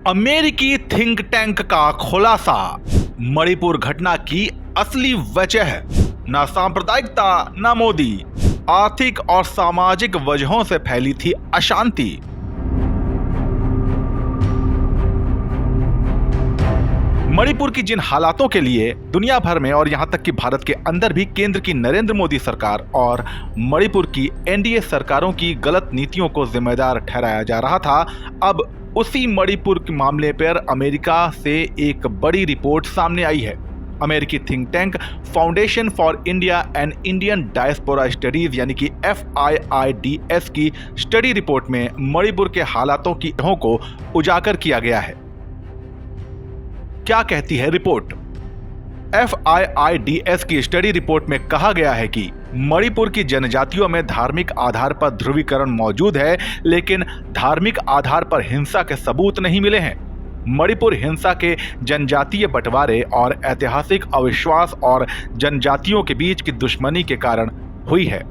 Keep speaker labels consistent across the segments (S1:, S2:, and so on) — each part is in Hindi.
S1: अमेरिकी थिंक टैंक का खुलासा, मणिपुर घटना की असली वजह, न सांप्रदायिकता न मोदी, आर्थिक और सामाजिक वजहों से फैली थी अशांति। मणिपुर की जिन हालातों के लिए दुनिया भर में और यहां तक कि भारत के अंदर भी केंद्र की नरेंद्र मोदी सरकार और मणिपुर की एनडीए सरकारों की गलत नीतियों को जिम्मेदार ठहराया जा रहा था, अब उसी मणिपुर के मामले पर अमेरिका से एक बड़ी रिपोर्ट सामने आई है। अमेरिकी think tank foundation for India and Indian diaspora studies यानी कि FIIDS की स्टडी रिपोर्ट में मणिपुर के हालातों की वजहों को उजागर किया गया है। क्या कहती है रिपोर्ट? FIIDS की स्टडी रिपोर्ट में कहा गया है कि मणिपुर की जनजातियों में धार्मिक आधार पर ध्रुवीकरण मौजूद है, लेकिन धार्मिक आधार पर हिंसा के सबूत नहीं मिले हैं। मणिपुर हिंसा के जनजातीय बंटवारे और ऐतिहासिक अविश्वास और जनजातियों के बीच की दुश्मनी के कारण हुई है।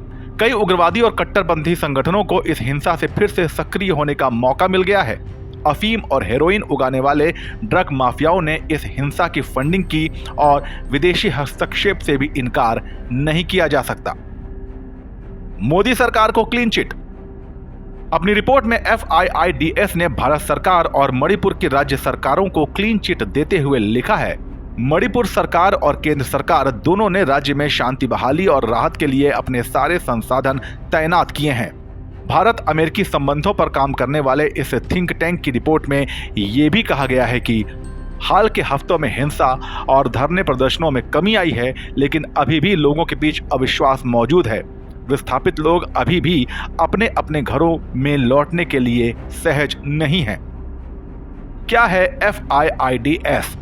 S1: कई उग्रवादी और कट्टरपंथी संगठनों को इस हिंसा से फिर से सक्रिय होने का मौका मिल गया है। अफीम और हेरोइन उगाने वाले ड्रग माफियाओं ने इस हिंसा की फंडिंग की और विदेशी हस्तक्षेप से भी इनकार नहीं किया जा सकता। मोदी सरकार को क्लीन चिट। अपनी रिपोर्ट में FIIDS ने भारत सरकार और मणिपुर की राज्य सरकारों को क्लीन चिट देते हुए लिखा है, मणिपुर सरकार और केंद्र सरकार दोनों ने राज्य में शांति बहाली और राहत के लिए अपने सारे संसाधन तैनात किए हैं। भारत अमेरिकी संबंधों पर काम करने वाले इस थिंक टैंक की रिपोर्ट में यह भी कहा गया है कि हाल के हफ्तों में हिंसा और धरने प्रदर्शनों में कमी आई है, लेकिन अभी भी लोगों के बीच अविश्वास मौजूद है। विस्थापित लोग अभी भी अपने अपने घरों में लौटने के लिए सहज नहीं हैं। क्या है FIIDS?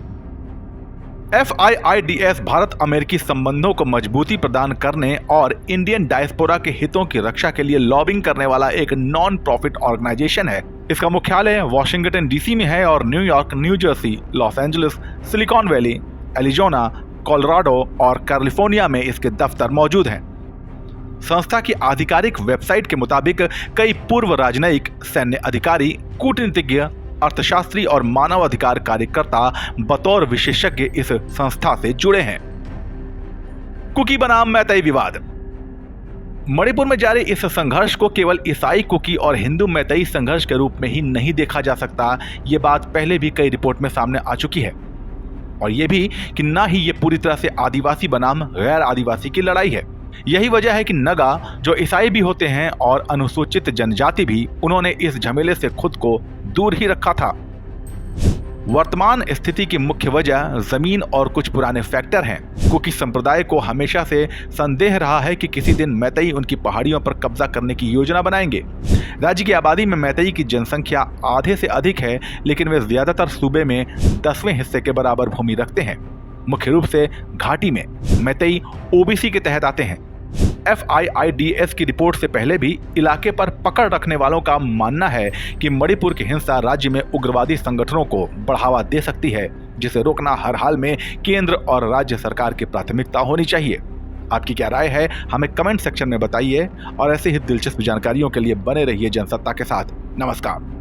S1: FIIDS भारत अमेरिकी संबंधों को मजबूती प्रदान करने और इंडियन डायस्पोरा के हितों की रक्षा के लिए लॉबिंग करने वाला एक नॉन प्रॉफिट ऑर्गेनाइजेशन है। इसका मुख्यालय वॉशिंगटन DC में है और New York, new Jersey, Los Angeles, silicon valley, Arizona, Colorado और कैलिफोर्निया में इसके दफ्तर मौजूद हैं। संस्था की आधिकारिक वेबसाइट के मुताबिक कई पूर्व राजनयिक, सैन्य अधिकारी, कूटनीतिज्ञ, अर्थशास्त्री और मानव अधिकार कार्यकर्ता बतौर विशेषज्ञ इस संस्था से जुड़े हैं। कुकी बनाम मैतेई विवाद। मणिपुर में जारी इस संघर्ष को केवल ईसाई कुकी और हिंदू मैतेई संघर्ष के रूप में ही नहीं देखा जा सकता। ये बात पहले भी कई रिपोर्ट में सामने आ चुकी है, और यह भी कि ना ही ये पूरी तरह से आदिवासी बनाम गैर आदिवासी की लड़ाई है। यही वजह है कि नगा, जो ईसाई भी होते हैं और अनुसूचित जनजाति भी, उन्होंने इस झमेले से खुद को दूर ही रखा था। वर्तमान स्थिति की मुख्य वजह जमीन और कुछ पुराने फैक्टर हैं। कुकी संप्रदाय को हमेशा से संदेह रहा है कि किसी दिन मैतेई उनकी पहाड़ियों पर कब्जा करने की योजना बनाएंगे। राज्य की आबादी में मैतेई की जनसंख्या आधे से अधिक है, लेकिन वे ज्यादातर सूबे में 10वें हिस्से के बराबर भूमि रखते हैं। मुख्य रूप से घाटी में मैतेई OBC के तहत आते हैं। FIIDS की रिपोर्ट से पहले भी इलाके पर पकड़ रखने वालों का मानना है कि मणिपुर की हिंसा राज्य में उग्रवादी संगठनों को बढ़ावा दे सकती है, जिसे रोकना हर हाल में केंद्र और राज्य सरकार की प्राथमिकता होनी चाहिए। आपकी क्या राय है, हमें कमेंट सेक्शन में बताइए और ऐसे ही दिलचस्प जानकारियों के लिए बने रहिए जनसत्ता के साथ। नमस्कार।